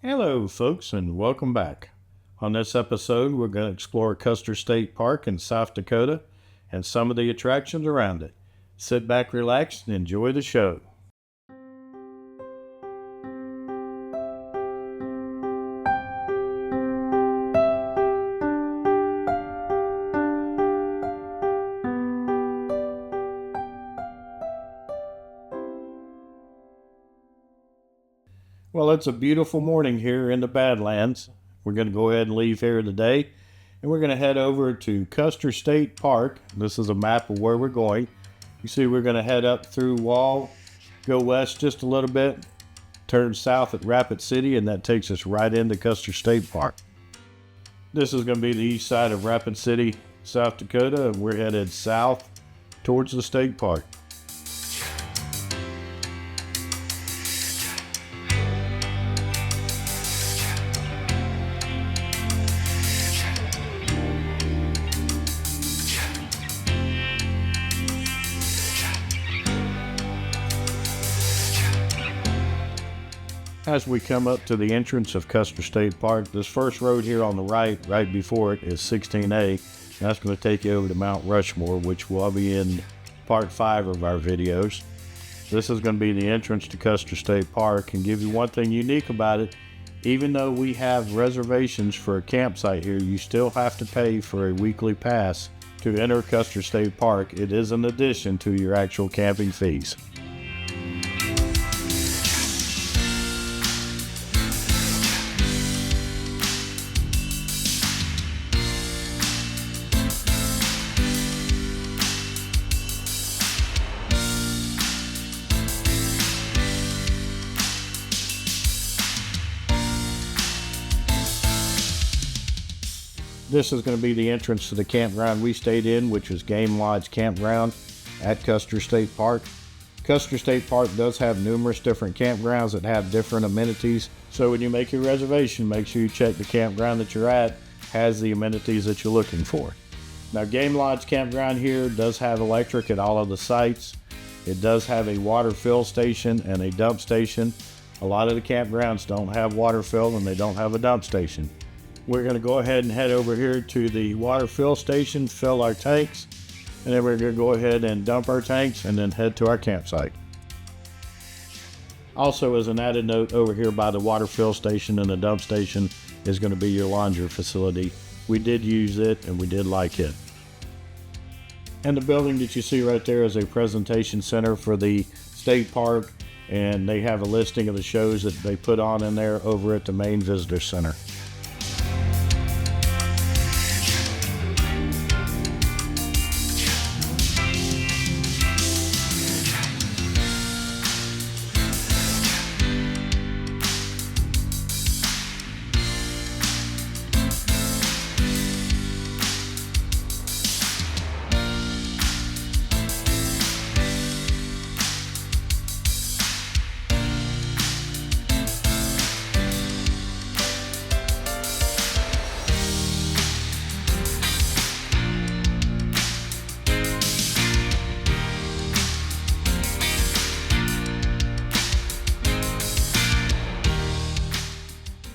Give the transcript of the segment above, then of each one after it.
Hello folks and welcome back. On this episode we're going to explore Custer State Park in South Dakota and some of the attractions around it. Sit back, relax, and enjoy the show. Well, it's a beautiful morning here in the Badlands. We're going to go ahead and leave here today, and we're going to head over to Custer State Park. This is a map of where we're going. You see we're going to head up through Wall, go west just a little bit, turn south at Rapid City, and that takes us right into Custer State Park. This is going to be the east side of Rapid City, South Dakota, and we're headed south towards the state park. As we come up to the entrance of Custer State Park, this first road here on the right before it is 16A. That's going to take you over to Mount Rushmore, which will be in part 5 of our videos. This is going to be the entrance to Custer State Park, and give you one thing unique about it. Even though we have reservations for a campsite here, you still have to pay for a weekly pass to enter Custer State Park. It is an addition to your actual camping fees. This is going to be the entrance to the campground we stayed in, which is Game Lodge Campground at Custer State Park. Custer State Park does have numerous different campgrounds that have different amenities. So when you make your reservation, make sure you check the campground that you're at has the amenities that you're looking for. Now, Game Lodge Campground here does have electric at all of the sites. It does have a water fill station and a dump station. A lot of the campgrounds don't have water fill and they don't have a dump station. We're going to go ahead and head over here to the water fill station, fill our tanks, and then we're going to go ahead and dump our tanks and then head to our campsite. Also, as an added note, over here by the water fill station and the dump station is going to be your laundry facility. We did use it and we did like it. And the building that you see right there is a presentation center for the state park, and they have a listing of the shows that they put on in there over at the main visitor center.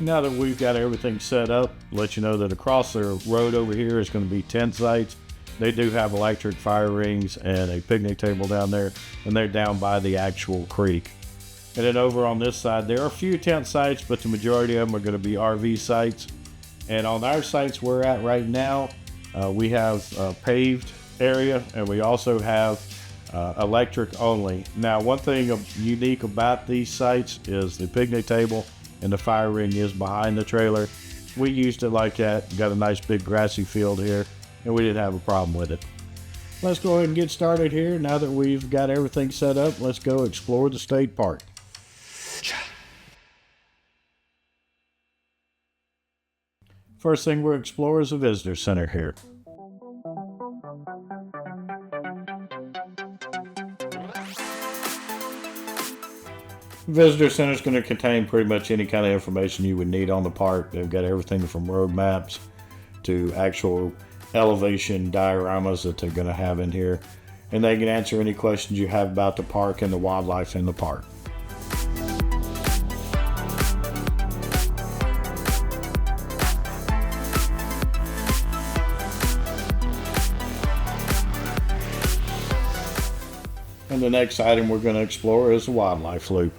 Now that we've got everything set up, let you know that across the road over here is going to be tent sites. They do have electric fire rings and a picnic table down there, and they're down by the actual creek. And then over on this side, there are a few tent sites, but the majority of them are going to be RV sites. And on our sites we're at right now, we have a paved area, and we also have electric only. Now, one thing unique about these sites is the picnic table and the fire ring is behind the trailer. We used it like that, got a nice big grassy field here, and we didn't have a problem with it. Let's go ahead and get started here. Now that we've got everything set up, let's go explore the state park. First thing we'll explore is the visitor center here. Visitor Center is going to contain pretty much any kind of information you would need on the park. They've got everything from road maps to actual elevation dioramas that they're going to have in here. And they can answer any questions you have about the park and the wildlife in the park. the next item we're going to explore is the wildlife loop.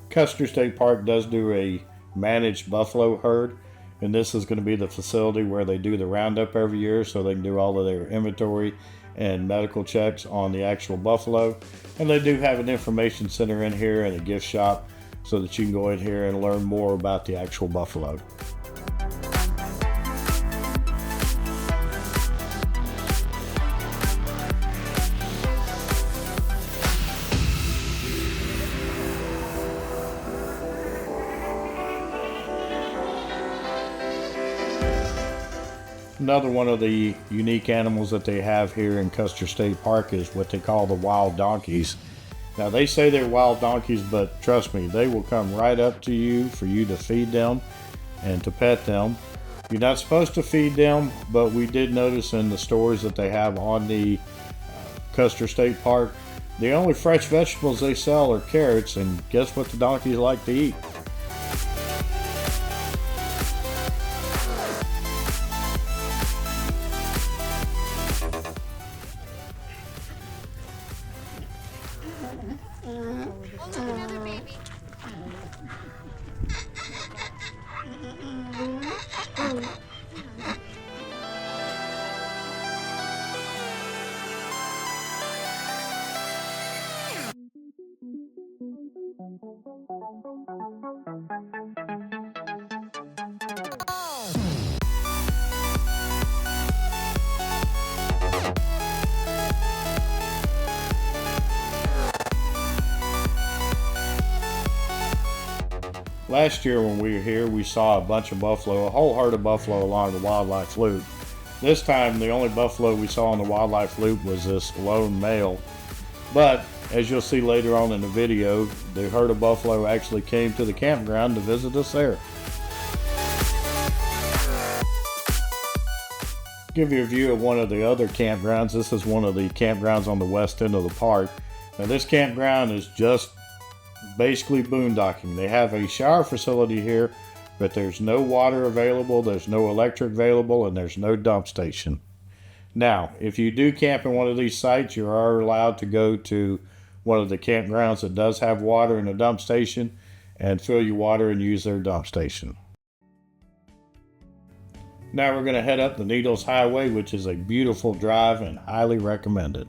Custer State Park does do a managed buffalo herd, and this is going to be the facility where they do the roundup every year so they can do all of their inventory and medical checks on the actual buffalo. And they do have an information center in here and a gift shop so that you can go in here and learn more about the actual buffalo. Another one of the unique animals that they have here in Custer State Park is what they call the wild donkeys. Now they say they're wild donkeys, but trust me, they will come right up to you for you to feed them and to pet them. You're not supposed to feed them, but we did notice in the stores that they have on the Custer State Park, the only fresh vegetables they sell are carrots, and guess what the donkeys like to eat? Another baby. Last year when we were here, we saw a bunch of buffalo, a whole herd of buffalo along the wildlife loop. This time, the only buffalo we saw on the wildlife loop was this lone male. But, as you'll see later on in the video, the herd of buffalo actually came to the campground to visit us there. Give you a view of one of the other campgrounds. This is one of the campgrounds on the west end of the park. Now this campground is just basically boondocking. They have a shower facility here, but there's no water available, there's no electric available, and there's no dump station. Now, if you do camp in one of these sites, you are allowed to go to one of the campgrounds that does have water and a dump station and fill your water and use their dump station. Now we're going to head up the Needles Highway, which is a beautiful drive and highly recommended.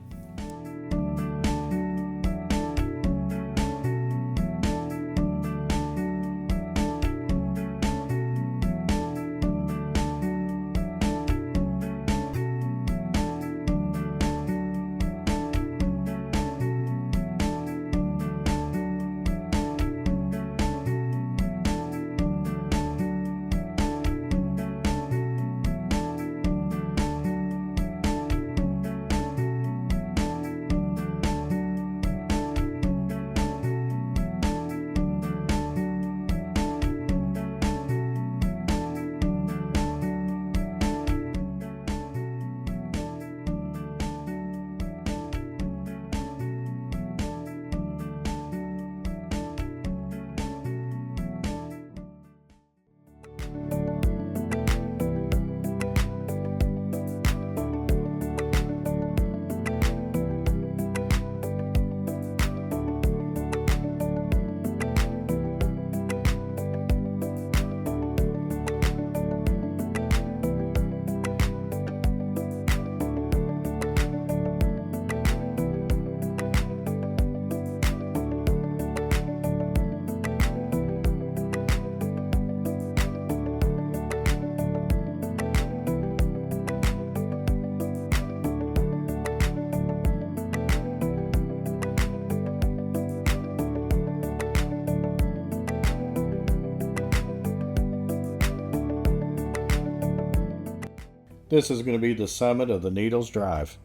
This is going to be the summit of the Needles Drive.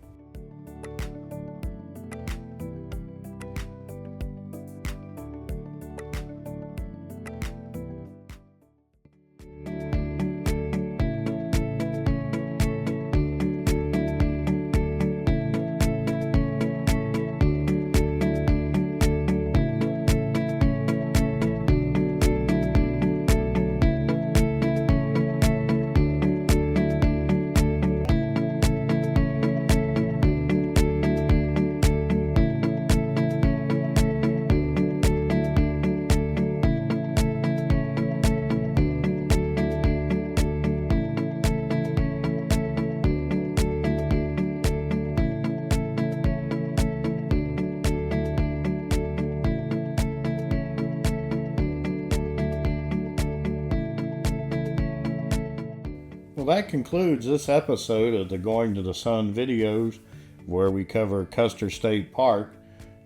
Well, that concludes this episode of the Going to the Sun videos, where we cover Custer State Park.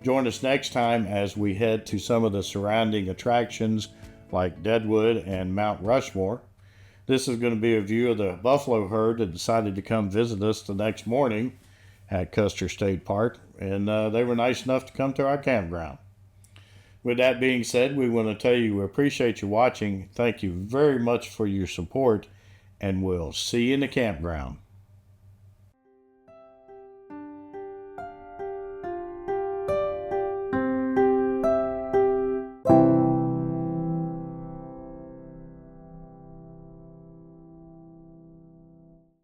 Join us next time as we head to some of the surrounding attractions like Deadwood and Mount Rushmore. This is going to be a view of the buffalo herd that decided to come visit us the next morning at Custer State Park, and they were nice enough to come to our campground. With that being said, we want to tell you we appreciate you watching. Thank you very much for your support, and we'll see you in the campground.